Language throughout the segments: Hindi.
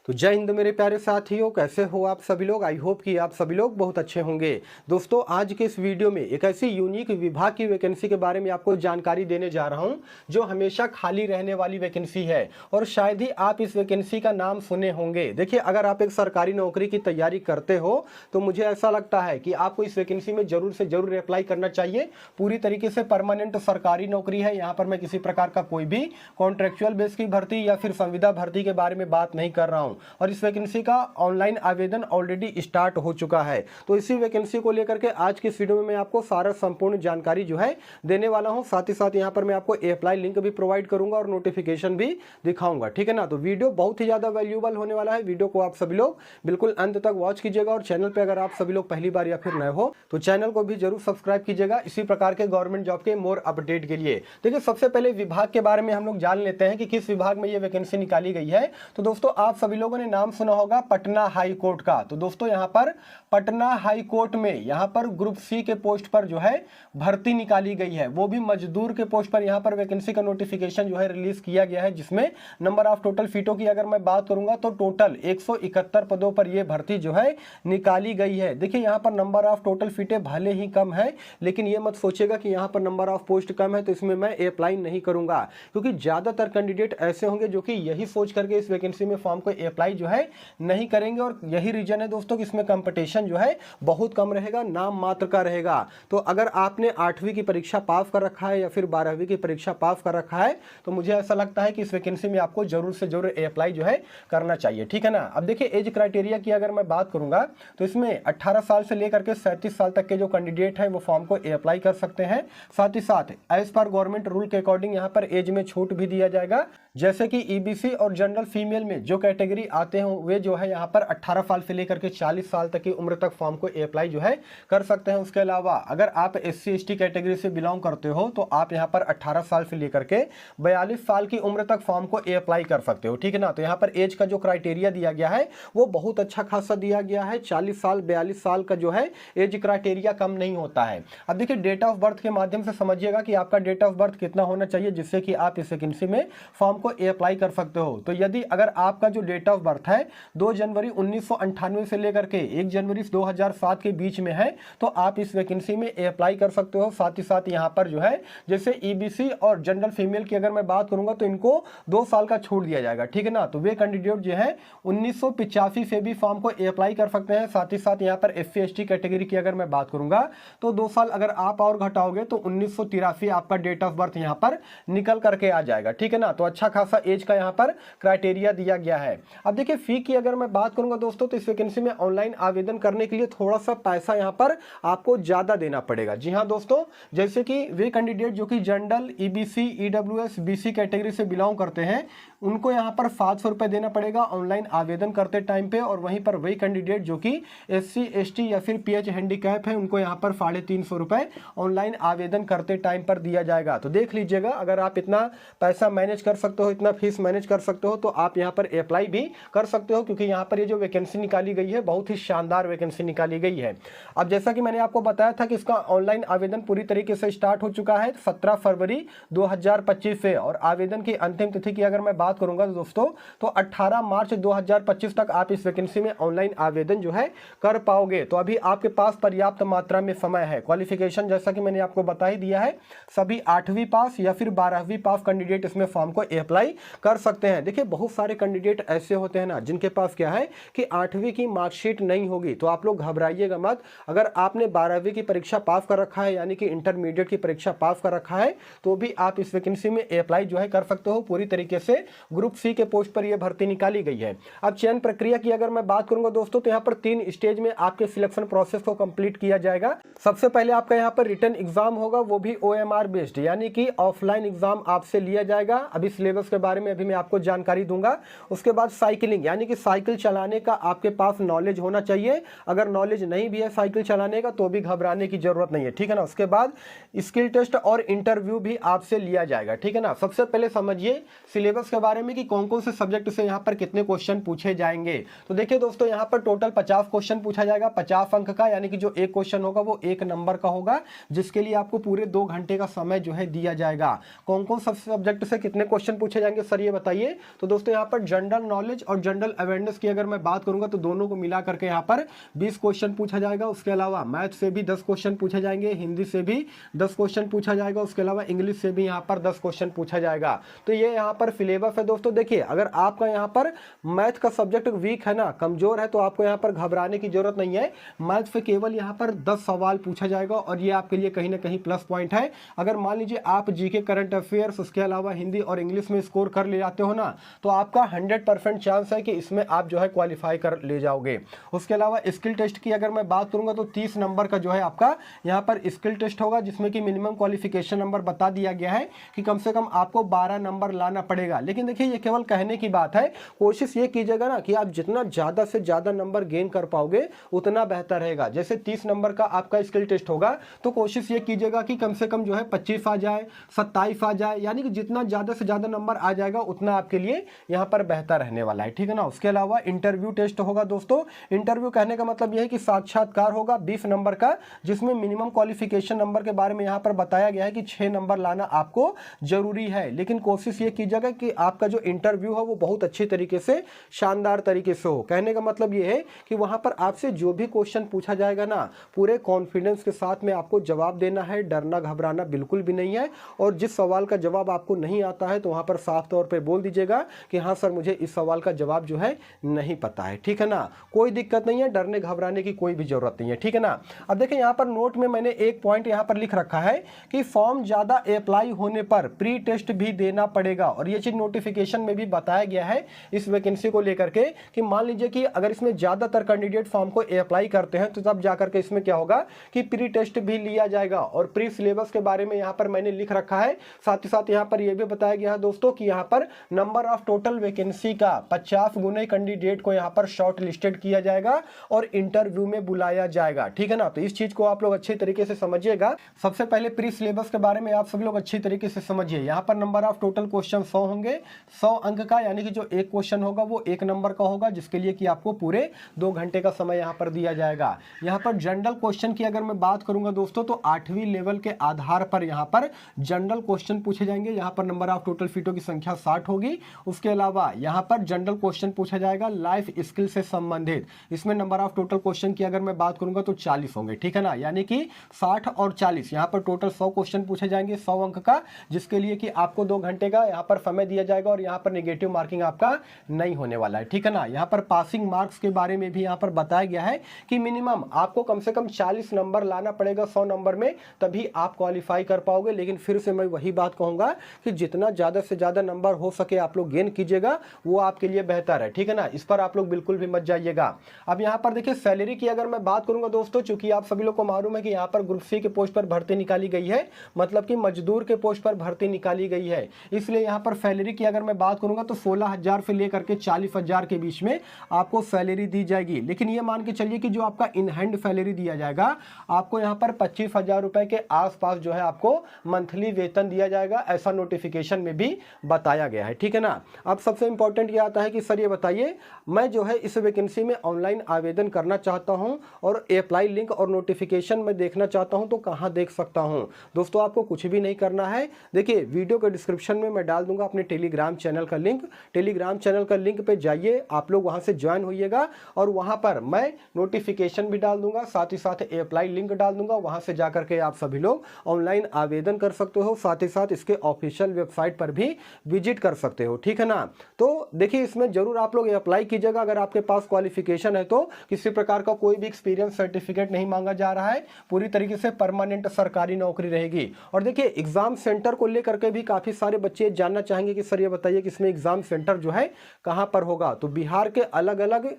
तो जय हिंद मेरे प्यारे साथियों, कैसे हो आप सभी लोग। आई होप कि आप सभी लोग बहुत अच्छे होंगे। दोस्तों, आज के इस वीडियो में एक ऐसी यूनिक विभाग की वैकेंसी के बारे में आपको जानकारी देने जा रहा हूं जो हमेशा खाली रहने वाली वैकेंसी है और शायद ही आप इस वैकेंसी का नाम सुने होंगे। देखिए, अगर आप एक सरकारी नौकरी की तैयारी करते हो तो मुझे ऐसा लगता है कि आपको इस वैकेंसी में जरूर से जरूर अप्लाई करना चाहिए। पूरी तरीके से परमानेंट सरकारी नौकरी है। यहाँ पर मैं किसी प्रकार का कोई भी कॉन्ट्रेक्चुअल बेस की भर्ती या फिर संविदा भर्ती के बारे में बात नहीं कर रहा हूँ और इस वैकेंसी का ऑनलाइन आवेदन ऑलरेडी स्टार्ट हो चुका है। तो इसी वैकेंसी को लेकर के आज की इस वीडियो में मैं आपको सारा संपूर्ण जानकारी जो है देने वाला हूं। साथ ही साथ यहाँ पर मैं आपको अप्लाई लिंक भी प्रोवाइड करूंगा और नोटिफिकेशन भी दिखाऊंगा, ठीक है ना। तो वीडियो बहुत ही ज्यादा वैल्यूएबल होने वाला है। वीडियो को आप सभी लोग बिल्कुल अंत तक वॉच कीजिएगा और चैनल पर अगर आप सभी लोग पहली बार या फिर नए हो तो चैनल को भी जरूर सब्सक्राइब कीजिएगा इसी प्रकार के गवर्नमेंट जॉब के मोर अपडेट के लिए। देखिए, सबसे पहले विभाग के बारे में हम लोग जान लेते हैं कि किस विभाग में ये वैकेंसी निकाली गई है। तो दोस्तों, आप सभी लोगों ने नाम सुना होगा पटना हाई कोर्ट का। तो दोस्तों, यहाँ पर पटना हाई कोर्ट में यहाँ पर ग्रुप सी के पोस्ट पर जो है भर्ती निकाली गई है, वो भी मजदूर के पोस्ट पर। यहाँ पर वैकेंसी का नोटिफिकेशन जो है रिलीज किया गया है, जिसमें नंबर ऑफ टोटल सीटों की अगर मैं बात करूंगा तो टोटल 171 पदों पर यह भर्ती जो है निकाली गई है। देखिए, यहाँ पर नंबर ऑफ टोटल सीटें भले ही कम है, लेकिन ये मत सोचेगा कि यहाँ पर नंबर ऑफ पोस्ट कम है तो इसमें मैं अप्लाई नहीं करूंगा, क्योंकि ज्यादातर कैंडिडेट ऐसे होंगे जो कि यही सोच करके इस वैकेंसी में फॉर्म को अप्लाई जो है नहीं करेंगे। और यही रीजन है दोस्तों कि इसमें कंपटीशन जो है बहुत कम रहेगा, नाम मात्र का रहेगा। तो अगर आपने 8वीं की परीक्षा पास कर रखा है या फिर 12वीं की परीक्षा पास कर रखा है तो मुझे ऐसा लगता है कि इस वैकेंसी में आपको जरूर से जरूर अप्लाई जो है करना चाहिए, ठीक है ना। अब देखिए, एज क्राइटेरिया की अगर मैं बात करूंगा तो इसमें 18 साल से लेकर के 37 साल तक के जो कैंडिडेट हैं वो फॉर्म को अप्लाई कर सकते हैं। साथ ही साथ एज पर गवर्नमेंट रूल के अकॉर्डिंग यहाँ पर एज में छूट भी दिया जाएगा, जैसे कि ईबीसी और जनरल फीमेल में जो कैटेगरी आते हैं वे जो है यहाँ पर 18 साल से लेकर के 40 साल तक की उम्र तक फॉर्म को अप्लाई जो है कर सकते हैं। उसके अलावा अगर आप एससी एसटी कैटेगरी से बिलोंग करते हो तो आप यहाँ पर 18 साल से लेकर के 42 साल की उम्र तक फॉर्म को अप्लाई कर सकते हो, ठीक है ना। तो यहाँ पर एज का जो क्राइटेरिया दिया गया है वो बहुत अच्छा खासा दिया गया है। 40 साल 42 साल का जो है एज क्राइटेरिया कम नहीं होता है। अब देखिए, डेट ऑफ बर्थ के माध्यम से समझिएगा कि आपका डेट ऑफ बर्थ कितना होना चाहिए जिससे कि आप इस वैकेंसी में फॉर्म को अप्लाई कर सकते हो। तो यदि अगर आपका जो डेट ऑफ बर्थ है 2 जनवरी 1998 से लेकर के 1 जनवरी 2007 के बीच में है तो आप इस वैकेंसी में अप्लाई कर सकते हो। साथ ही साथ यहाँ पर जो है जैसे ईबीसी और जनरल फीमेल की अगर मैं बात करूंगा तो इनको 2 साल का छूट दिया जाएगा, ठीक है ना। तो वे कैंडिडेट जो है 1985 से भी फॉर्म को अप्लाई कर सकते हैं। साथ ही साथ यहाँ पर एससी एसटी कैटेगरी की अगर मैं बात करूंगा तो 2 साल अगर आप और घटाओगे तो 1983 आपका डेट ऑफ बर्थ यहाँ पर निकल करके आ जाएगा, ठीक है ना। तो अच्छा खासा एज का यहाँ पर क्राइटेरिया दिया गया है। अब देखिए, फी की अगर मैं बात करूंगा दोस्तों तो इस वैकेंसी में ऑनलाइन आवेदन करने के लिए थोड़ा सा पैसा यहाँ पर आपको ज्यादा देना पड़ेगा। जी हाँ दोस्तों, जैसे कि वे कैंडिडेट जो कि general EBC EWS BC category से बिलोंग करते हैं उनको यहाँ पर 700 रुपए देना पड़ेगा ऑनलाइन आवेदन करते टाइम पे, और वहीं पर वही कैंडिडेट जो कि एससी एसटी या फिर पीएच हैंडीकैप है उनको यहाँ पर 350 रुपए ऑनलाइन आवेदन करते टाइम पर दिया जाएगा। तो देख लीजिएगा, अगर आप इतना पैसा मैनेज कर सकते हो, इतना फीस मैनेज कर सकते हो तो आप यहाँ पर अप्लाई भी कर सकते हो, क्योंकि यहाँ पर ये जो वैकेंसी निकाली गई है बहुत ही शानदार वैकेंसी निकाली गई है। अब जैसा कि मैंने आपको बताया था कि इसका ऑनलाइन आवेदन पूरी तरीके से स्टार्ट हो चुका है 17 फरवरी 2025 से, और आवेदन की अंतिम तिथि की अगर मैं बात करूंगा दोस्तों तो 18 मार्च 2025 तक आप इस वैकेंसी में ऑनलाइन आवेदन जो है कर पाओगे। तो अभी आपके पास पर्याप्त मात्रा में समय है। क्वालिफिकेशन जैसा कि मैंने आपको बता ही दिया है, सभी 8वीं पास या फिर 12वीं पास कैंडिडेट इसमें फॉर्म को अप्लाई कर सकते हैं। देखिए, बहुत सारे कैंडिडेट ऐसे होते हैं ना जिनके पास क्या है कि 8वीं की मार्कशीट नहीं होगी, तो आप लोग घबराइएगा मत। अगर आपने 12वीं की परीक्षा पास कर रखा है यानी कि इंटरमीडिएट की परीक्षा पास कर रखा है तो भी आप इस वैकेंसी में अप्लाई जो है कर सकते हो। पूरी तरीके से ग्रुप सी के पोस्ट पर यह भर्ती निकाली गई है। अब चयन प्रक्रिया की अगर मैं बात करूंगा दोस्तों तो यहाँ पर 3 स्टेज में आपके सिलेक्शन प्रोसेस को कंप्लीट किया जाएगा। सबसे पहले आपका यहाँ पर रिटन एग्जाम होगा, वो भी OMR बेस्ड यानी कि ऑफलाइन एग्जाम आपसे लिया जाएगा। अभी सिलेबस के बारे में अभी मैं आपको जानकारी दूंगा। उसके बाद साइकिलिंग यानी कि साइकिल चलाने का आपके पास नॉलेज होना चाहिए। अगर नॉलेज नहीं भी है साइकिल चलाने का तो भी घबराने की जरूरत नहीं है, ठीक है ना। उसके बाद स्किल टेस्ट और इंटरव्यू भी आपसे लिया जाएगा, ठीक है ना। सबसे पहले समझिए सिलेबस के बारे में कि कौन कौन से सब्जेक्ट से यहाँ पर कितने क्वेश्चन पूछे जाएंगे। तो देखिए दोस्तों, यहाँ पर टोटल 50 क्वेश्चन पूछा जाएगा 50 अंक का, यानी कि जो एक क्वेश्चन होगा वो 1 नंबर का होगा, जिसके लिए आपको पूरे 2 घंटे का समय जो है दिया जाएगा। कौन कौन सब सब्जेक्ट से कितने क्वेश्चन पूछे जाएंगे सर ये बताइए। तो दोस्तों यहाँ पर जनरल नॉलेज और जनरल अवेयरनेस की अगर मैं बात करूंगा तो दोनों को मिला करके यहाँ पर 20 क्वेश्चन पूछा जाएगा। उसके अलावा मैथ से भी 10 क्वेश्चन पूछे जाएंगे, हिंदी से भी 10 क्वेश्चन पूछा जाएगा, उसके अलावा इंग्लिश से भी यहाँ पर 10 क्वेश्चन पूछा जाएगा। तो ये यहाँ पर सिलेबस है दोस्तों। देखिए अगर आपका यहाँ पर मैथ का सब्जेक्ट वीक है ना, कमजोर है, तो आपको यहाँ पर घबराने की जरूरत नहीं है। मैथ से केवल यहाँ पर 10 सवाल पूछा जाएगा और ये आपके लिए कहीं ना कहीं प्लस पॉइंट है। अगर मान लीजिए आप जीके करंट अफेयर्स उसके अलावा हिंदी और इंग्लिश में स्कोर कर ले जाते हो ना, तो आपका 100% चांस है कि इसमें आप जो है क्वालिफाई कर ले जाओगे। उसके अलावा स्किल टेस्ट की अगर मैं बात करूंगा तो 30 नंबर का जो है आपका यहाँ पर स्किल टेस्ट होगा, जिसमें कि मिनिमम क्वालिफिकेशन नंबर बता दिया गया है कि कम से कम आपको 12 नंबर लाना पड़ेगा। लेकिन देखिए ये केवल कहने की बात है, कोशिश ये कीजिएगा ना कि आप जितना ज्यादा से ज्यादा नंबर गेन कर पाओगे उतना बेहतर रहेगा। जैसे 30 नंबर का आपका स्किल टेस्ट होगा तो कोशिश ये कीजिएगा कि कम से कम जो है 25 आ जाए, 27 आ जाए, यानी कि जितना ज्यादा से ज्यादा नंबर आ जाएगा उतना आपके लिए यहाँ पर बेहतर रहने वाला है, ठीक है ना। उसके अलावा इंटरव्यू टेस्ट होगा दोस्तों। इंटरव्यू कहने का मतलब यह है कि साक्षात्कार होगा 20 नंबर का, जिसमें मिनिमम क्वालिफिकेशन नंबर के बारे में यहाँ पर बताया गया है कि 6 नंबर लाना आपको जरूरी है। लेकिन कोशिश ये कीजिएगा कि आपका जो इंटरव्यू है वो बहुत अच्छी तरीके से, शानदार तरीके से हो। कहने का मतलब ये है कि वहां पर आपसे जो भी क्वेश्चन पूछा जाएगा ना, पूरे कॉन्फिडेंस के साथ में आपको जवाब देना है, डरना घबराना बिल्कुल भी नहीं है। और जिस सवाल का जवाब आपको नहीं आता है तो वहां पर साफ तौर पे बोल दीजिएगा कि हाँ सर मुझे इस सवाल का जवाब जो है नहीं पता है, ठीक है ना। कोई दिक्कत नहीं है, डरने घबराने की कोई भी जरूरत नहीं है, ठीक है ना। अब देखिए यहाँ पर नोट में मैंने एक पॉइंट यहाँ पर लिख रखा है कि फॉर्म ज्यादा अप्लाई होने पर प्री टेस्ट भी देना पड़ेगा। और ये चीज नोटिफिकेशन में भी बताया गया है इस वैकेंसी को लेकर के कि मान लीजिए कि अगर इसमें ज्यादातर कैंडिडेट फॉर्म को अप्लाई करते हैं तो तब जाकर के इसमें क्या होगा कि प्री टेस्ट भी लिया जाएगा। और प्री सिलेबस के बारे में यहाँ पर मैंने लिख रखा है। साथ ही साथ यहाँ पर यह भी बताया गया है दोस्तों कि यहाँ पर नंबर ऑफ टोटल वैकेंसी का 50 गुने कैंडिडेट को यहाँ पर शॉर्ट लिस्टेड किया जाएगा और इंटरव्यू में बुलाया जाएगा, ठीक है ना। तो इस चीज को आप लोग अच्छे तरीके से समझिएगा। सबसे पहले प्री सिलेबस के बारे में आप सभी लोग अच्छी तरीके से समझिए। यहाँ पर नंबर ऑफ टोटल क्वेश्चन 100 होंगे, 100 अंक का, यानी कि जो एक क्वेश्चन होगा वो 1 नंबर का होगा, जिसके लिए कि आपको पूरे 2 घंटे का समय यहाँ पर दिया जाएगा। यहाँ पर जनरल क्वेश्चन की अगर मैं बात करूंगा दोस्तों तो 8वीं लेवल के आधार पर यहाँ पर जनरल क्वेश्चन पूछे जाएंगे। यहाँ पर नंबर ऑफ टोटल फीटों की संख्या 60 होगी। उसके अलावा यहाँ पर जनरल क्वेश्चन पूछा जाएगा लाइफ स्किल से संबंधित। इसमें नंबर ऑफ टोटल क्वेश्चन की अगर मैं बात करूंगा तो 40 होंगे, ठीक है ना। यानी कि 60 और 40 यहाँ पर टोटल 100 क्वेश्चन पूछे जाएंगे 100 अंक का, जिसके लिए कि आपको 2 घंटे का यहाँ पर समय दिया जाएगा और यहाँ पर नेगेटिव मार्किंग आपका नहीं होने वाला है, ठीक है ना। यहाँ पर पासिंग मार्क्स के बारे में भी यहाँ पर बताया गया है कि मिनिमम आपको कम से कम 40 नंबर लाना पड़ेगा 100 नंबर में, तभी आप क्वालिफाई कर पाओगे। लेकिन फिर से मैं वही बात कहूंगा कि जितना ज्यादा से ज्यादा नंबर हो सके आप लोग गेन कीजिएगा, वो आपके लिए बेहतर है, ठीक है ना। इस पर आप लोग बिल्कुल भी मत जाइएगा। अब यहाँ पर देखिए सैलरी की अगर मैं बात करूंगा दोस्तों, चूंकि आप सभी लोग को मालूम है कि यहाँ पर ग्रुप सी के पोस्ट पर भर्ती निकाली गई है, मतलब कि मजदूर के पोस्ट पर भर्ती निकाली गई है, इसलिए यहाँ पर सैलरी की अगर मैं बात करूंगा तो 16,000 से लेकर के 40,000 के बीच में आपको सैलरी दी जाएगी। लेकिन ये मान के चलिए कि जो आपका इन हैंड सैलरी दिया जाएगा आपको यहाँ पर 25,000 रुपए के आसपास जो है आपको मंथली वेतन दिया जाएगा, ऐसा नोटिफिकेशन में भी बताया गया है, ठीक है ना। अब सबसे इंपॉर्टेंट ये आता है कि सर ये बताइए मैं जो है इस वैकेंसी में ऑनलाइन आवेदन करना चाहता हूं और अप्लाई लिंक और नोटिफिकेशन में देखना चाहता हूं तो कहां देख सकता हूं। दोस्तों आपको कुछ भी नहीं करना है, देखिए वीडियो के डिस्क्रिप्शन में मैं डाल दूंगा अपने टेलीग्राम चैनल का लिंक। टेलीग्राम चैनल का लिंक पे जाइए, आप लोग वहां से ज्वाइन होइएगा और वहां पर मैं नोटिफिकेशन भी डाल दूंगा, साथ ही साथ अप्लाई लिंक डाल दूंगा। वहां से जाकर के आप सभी लोग ऑनलाइन आवेदन कर सकते हो, साथ ही साथ इसके ऑफिशियल वेबसाइट पर भी विजिट कर सकते हो, ठीक है ना। तो देखिए इसमें जरूर आप लोग अप्लाई कीजिएगा। अगर आपके पास क्वालिफिकेशन है तो किसी प्रकार का कोई भी एक्सपीरियंस सर्टिफिकेट नहीं मांगा जा रहा है, पूरी तरीके से परमानेंट सरकारी नौकरी रहेगी। और देखिए एग्जाम सेंटर को लेकर के भी काफी सारे बच्चे जानना चाहेंगे कि सर ये बताइए कि इसमें एग्जाम सेंटर जो है कहां पर होगा। तो बिहार के अलग अलग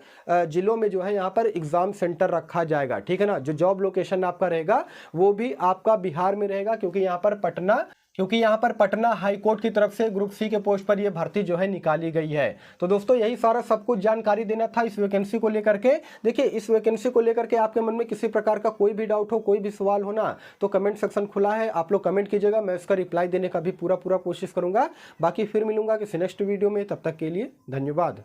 जिलों में जो है यहाँ पर एग्जाम सेंटर रखा जाएगा, ठीक है ना। जो जॉब लोकेशन आपका रहेगा वो भी आपका बिहार में रहेगा, क्योंकि यहाँ पर पटना हाई कोर्ट की तरफ से ग्रुप सी के पोस्ट पर यह भर्ती जो है निकाली गई है। तो दोस्तों यही सारा सब कुछ जानकारी देना था इस वैकेंसी को लेकर के। देखिए इस वैकेंसी को लेकर के आपके मन में किसी प्रकार का कोई भी डाउट हो, कोई भी सवाल हो ना, तो कमेंट सेक्शन खुला है, आप लोग कमेंट कीजिएगा, मैं इसका रिप्लाई देने का भी पूरा कोशिश करूंगा। बाकी फिर मिलूंगा किसी नेक्स्ट वीडियो में, तब तक के लिए धन्यवाद।